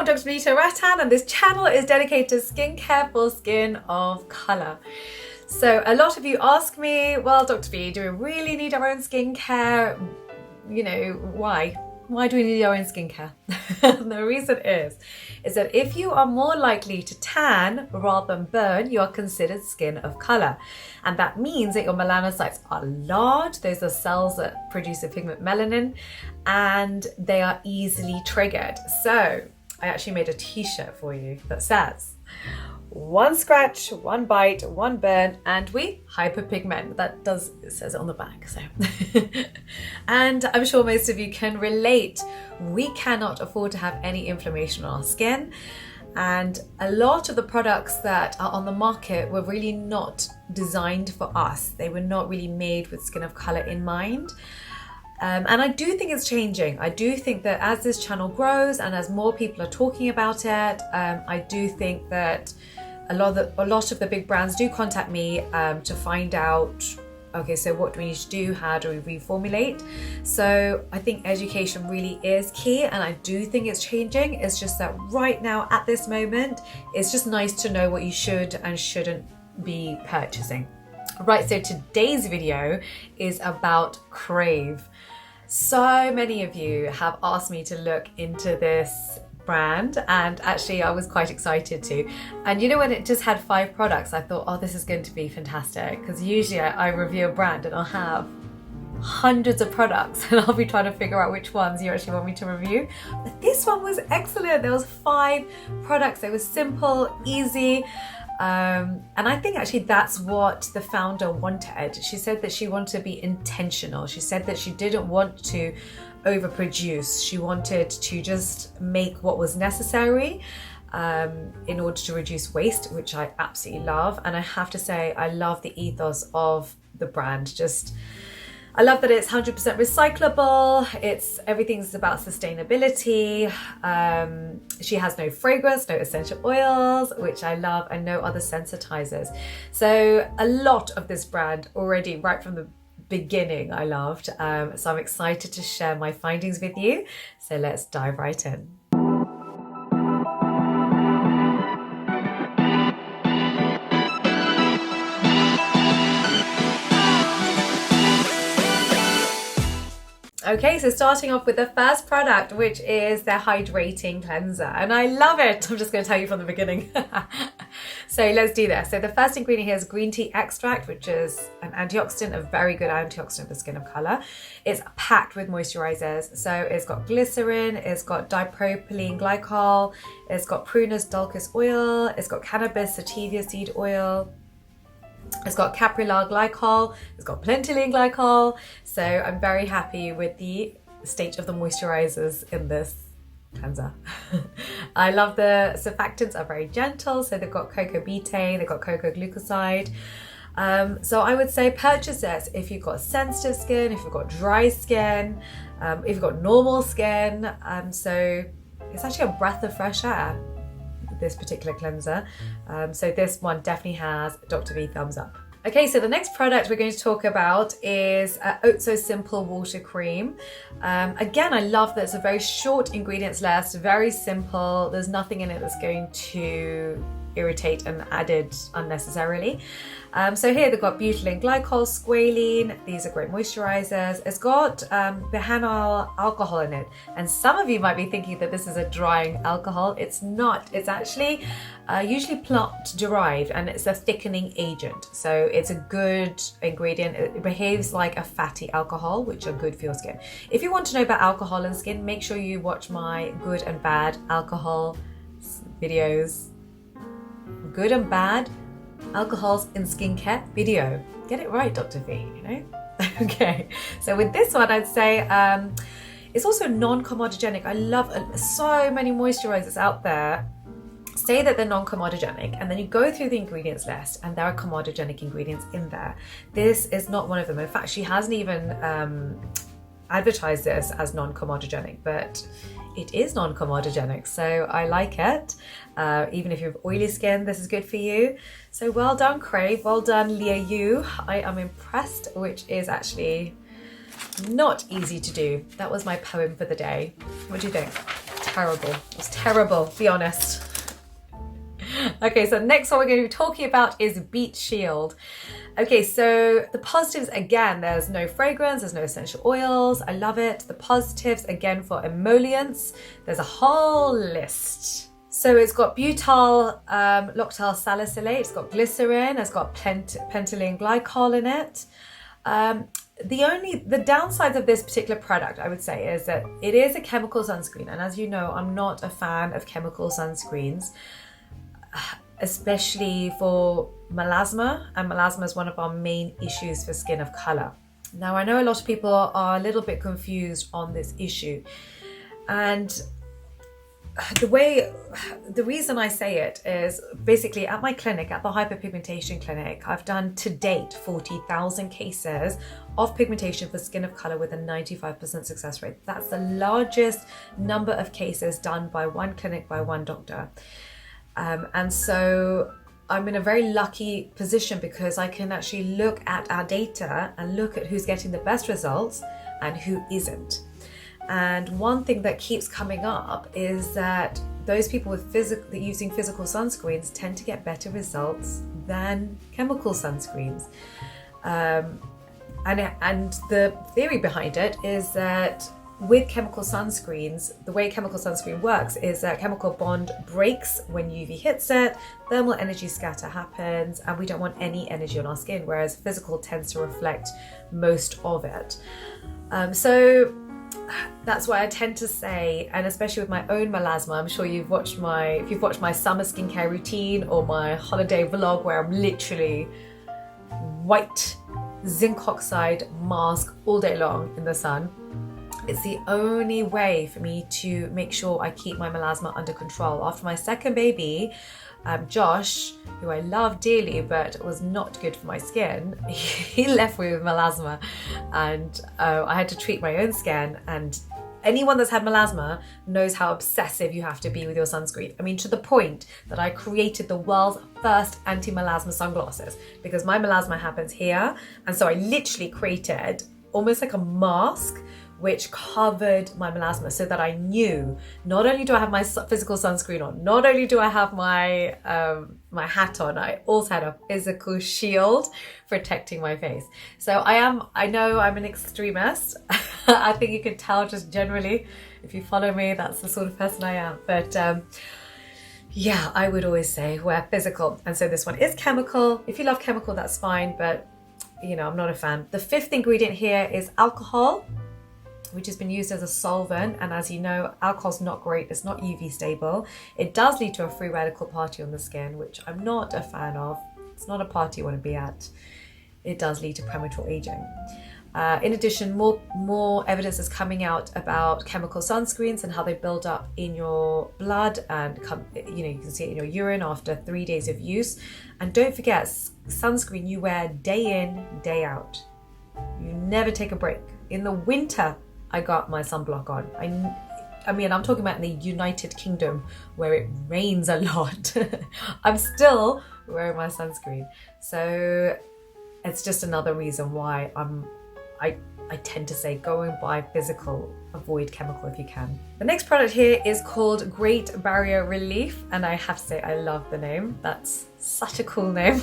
Dr. Vanita Rattan, and this channel is dedicated to skincare for skin of colour. So a lot of you ask me, well, Dr. V, do we really need our own skincare? You know, why? Why do we need our own skincare? The reason is that if you are more likely to tan rather than burn, you are considered skin of colour. And that means that your melanocytes are large. Those are cells that produce the pigment melanin, and they are easily triggered. So I actually made a t-shirt for you that says, one scratch, one bite, one burn, and we hyperpigment. It says it on the back. So, and I'm sure most of you can relate. We cannot afford to have any inflammation on our skin, and a lot of the products that are on the market were really not designed for us. They were not really made with skin of color in mind. And I do think it's changing. I do think that as this channel grows and as more people are talking about it, I do think that a lot of the big brands do contact me to find out, okay, so what do we need to do? How do we reformulate? So I think education really is key, and I do think it's changing. It's just that right now, at this moment, it's just nice to know what you should and shouldn't be purchasing. Right, so today's video is about Krave. So many of you have asked me to look into this brand, and actually I was quite excited to. And you know, when it just had 5 products, I thought, oh, this is going to be fantastic, because usually I review a brand and I'll have hundreds of products and I'll be trying to figure out which ones you actually want me to review. But this one was excellent. There was 5 products. It was simple, easy. And I think actually that's what the founder wanted. She said that she wanted to be intentional. She said that she didn't want to overproduce. She wanted to just make what was necessary in order to reduce waste, which I absolutely love. And I have to say, I love the ethos of the brand. I love that it's 100% recyclable. Everything's about sustainability. She has no fragrance, no essential oils, which I love, and no other sensitizers. So a lot of this brand already, right from the beginning, I loved. So I'm excited to share my findings with you. So let's dive right in. Okay, so starting off with the first product, which is their Hydrating Cleanser. And I love it. I'm just going to tell you from the beginning. So let's do this. So the first ingredient here is green tea extract, which is an antioxidant, a very good antioxidant for skin of color. It's packed with moisturizers. So it's got glycerin, it's got dipropylene glycol, it's got prunus dulcis oil, it's got cannabis sativa seed oil, it's got CAPRYLYL glycol, it's got PENTYLENE glycol. So I'm very happy with the state of the moisturizers in this cleanser. I love the surfactants are very gentle. So they've got cocoa betaine, they've got cocoa glucoside. So I would say purchase this if you've got sensitive skin, if you've got dry skin, if you've got normal skin. So it's actually a breath of fresh air, this particular cleanser. So this one definitely has Dr. V thumbs up. Okay, so the next product we're going to talk about is Oat So Simple Water Cream. Again, I love that it's a very short ingredients list, very simple. There's nothing in it that's going to irritate and added unnecessarily. So here they've got butylene glycol, squalene. These are great moisturizers. It's got BEHENYL alcohol in it. And some of you might be thinking that this is a drying alcohol. It's not. It's actually usually plant derived, and it's a thickening agent. So it's a good ingredient. It behaves like a fatty alcohol, which are good for your skin. If you want to know about alcohol in skin, make sure you watch my good and bad alcohol videos. Good and bad alcohols in skincare video. Get it right, Dr. V, you know? Okay, so with this one, I'd say it's also non-comedogenic. I love so many moisturizers out there say that they're non-comedogenic, and then you go through the ingredients list and there are comedogenic ingredients in there. This is not one of them. In fact, she hasn't even advertised this as non-comedogenic, but it is non-comedogenic, so I like it. Even if you have oily skin, this is good for you. So well done, Krave. Well done, Liu. I am impressed, which is actually not easy to do. That was my poem for the day. What do you think? terrible. It was terrible, be honest. Okay, so next one we're going to be talking about is Beet Shield. Okay, so the positives, again, there's no fragrance, there's no essential oils. I love it. The positives, again, for emollients, there's a whole list. So it's got butyl lactyl salicylate, it's got glycerin, it's got pentylene glycol in it. The downsides of this particular product, I would say, is that it is a chemical sunscreen. And as you know, I'm not a fan of chemical sunscreens, especially for melasma. And melasma is one of our main issues for skin of color. Now, I know a lot of people are a little bit confused on this issue. And the reason I say it is basically at my clinic, at the Hyperpigmentation Clinic, I've done to date 40,000 cases of pigmentation for skin of color with a 95% success rate. That's the largest number of cases done by one clinic, by one doctor. And so I'm in a very lucky position because I can actually look at our data and look at who's getting the best results and who isn't. And one thing that keeps coming up is that those people with using physical sunscreens tend to get better results than chemical sunscreens. And the theory behind it is that with chemical sunscreens, the way chemical sunscreen works is that chemical bond breaks when UV hits it, thermal energy scatter happens, and we don't want any energy on our skin, whereas physical tends to reflect most of it. So that's why I tend to say, and especially with my own melasma, I'm sure if you've watched my summer skincare routine or my holiday vlog where I'm literally white zinc oxide mask all day long in the sun. It's the only way for me to make sure I keep my melasma under control. After my second baby, Josh, who I love dearly but was not good for my skin, he left me with melasma, and I had to treat my own skin. And anyone that's had melasma knows how obsessive you have to be with your sunscreen. I mean, to the point that I created the world's first anti-melasma sunglasses because my melasma happens here, and so I literally created almost like a mask which covered my melasma so that I knew not only do I have my physical sunscreen on, not only do I have my my hat on, I also had a physical shield protecting my face. So I know I'm an extremist. I think you can tell just generally, if you follow me, that's the sort of person I am. But yeah, I would always say wear physical. And so this one is chemical. If you love chemical, that's fine, but you know, I'm not a fan. The fifth ingredient here is alcohol, which has been used as a solvent, and as you know, alcohol's not great, it's not UV stable. It does lead to a free radical party on the skin, which I'm not a fan of. It's not a party you want to be at. It does lead to premature aging. In addition, more evidence is coming out about chemical sunscreens and how they build up in your blood, and you can see it in your urine after 3 days of use. And don't forget, sunscreen you wear day in, day out. You never take a break. In the winter, I got my sunblock on. I mean, I'm talking about in the United Kingdom where it rains a lot. I'm still wearing my sunscreen. So it's just another reason why I tend to say go and buy physical, avoid chemical if you can. The next product here is called Great Barrier Relief, and I have to say I love the name. That's such a cool name.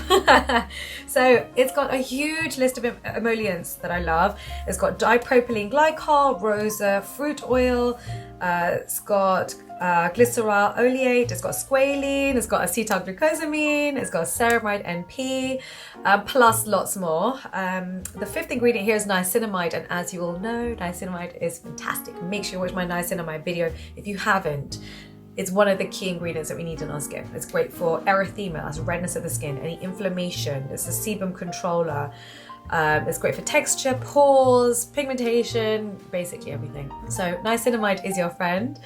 So it's got a huge list of emollients that I love. It's got dipropylene glycol, rosea fruit oil, it's got glyceryl oleate, it's got squalene, it's got acetylglucosamine, it's got ceramide NP, plus lots more. The fifth ingredient here is niacinamide, and as you all know, niacinamide is fantastic. Make sure you watch my niacinamide video if you haven't. It's one of the key ingredients that we need in our skin. It's great for erythema, that's redness of the skin, any inflammation. It's a sebum controller. It's great for texture, pores, pigmentation, basically everything. So niacinamide is your friend,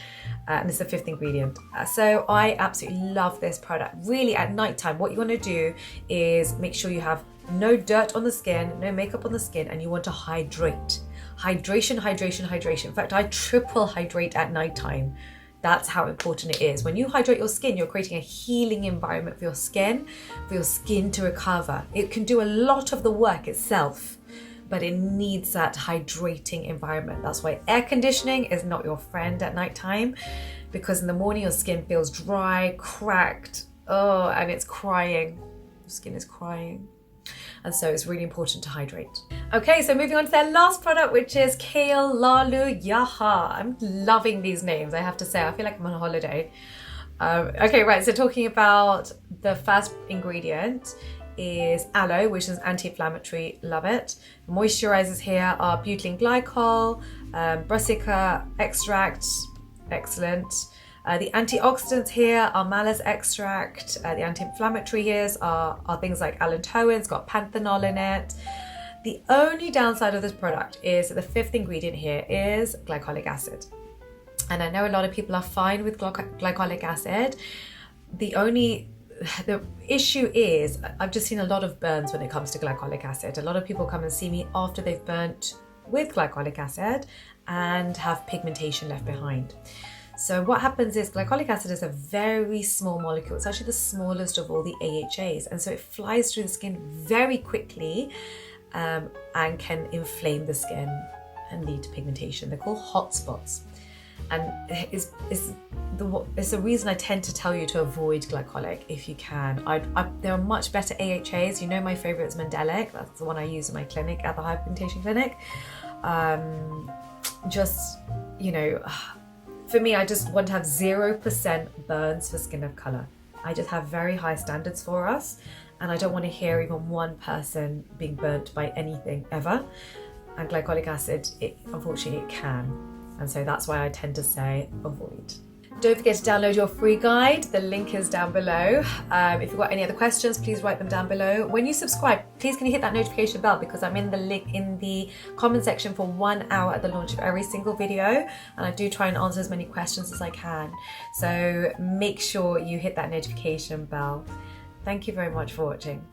and it's the fifth ingredient. So I absolutely love this product. Really, at nighttime, what you want to do is make sure you have no dirt on the skin, no makeup on the skin, and you want to hydrate. Hydration, hydration, hydration. In fact, I triple hydrate at nighttime. That's how important it is. When you hydrate your skin, you're creating a healing environment for your skin to recover. It can do a lot of the work itself, but it needs that hydrating environment. That's why air conditioning is not your friend at nighttime, because in the morning your skin feels dry, cracked, oh, and it's crying. Your skin is crying. And so it's really important to hydrate. Okay, so moving on to their last product, which is kale-lalu-yaha. I'm loving these names, I have to say. I feel like I'm on a holiday. Okay, right, so talking about the first ingredient is aloe, which is anti-inflammatory, love it. The moisturizers here are butylene glycol, BRASSICA extract, excellent. The antioxidants here are malus extract. The anti-inflammatory here are things like allantoin, it's got panthenol in it. The only downside of this product is that the fifth ingredient here is glycolic acid. And I know a lot of people are fine with glycolic acid. The issue is, I've just seen a lot of burns when it comes to glycolic acid. A lot of people come and see me after they've burnt with glycolic acid and have pigmentation left behind. So what happens is glycolic acid is a very small molecule. It's actually the smallest of all the AHAs. And so it flies through the skin very quickly and can inflame the skin and lead to pigmentation. They're called hotspots. And it's the reason I tend to tell you to avoid glycolic if you can. There are much better AHAs. You know my favorite is Mandelic. That's the one I use in my clinic at the Hyperpigmentation clinic. Just, you know, for me, I just want to have 0% burns for skin of color. I just have very high standards for us, and I don't want to hear even one person being burnt by anything ever. And glycolic acid, unfortunately, it can. And so that's why I tend to say avoid. Don't forget to download your free guide. The link is down below. If you've got any other questions, please write them down below. When you subscribe, please can you hit that notification bell, because I'm in the link in the comment section for 1 hour at the launch of every single video. And I do try and answer as many questions as I can. So make sure you hit that notification bell. Thank you very much for watching.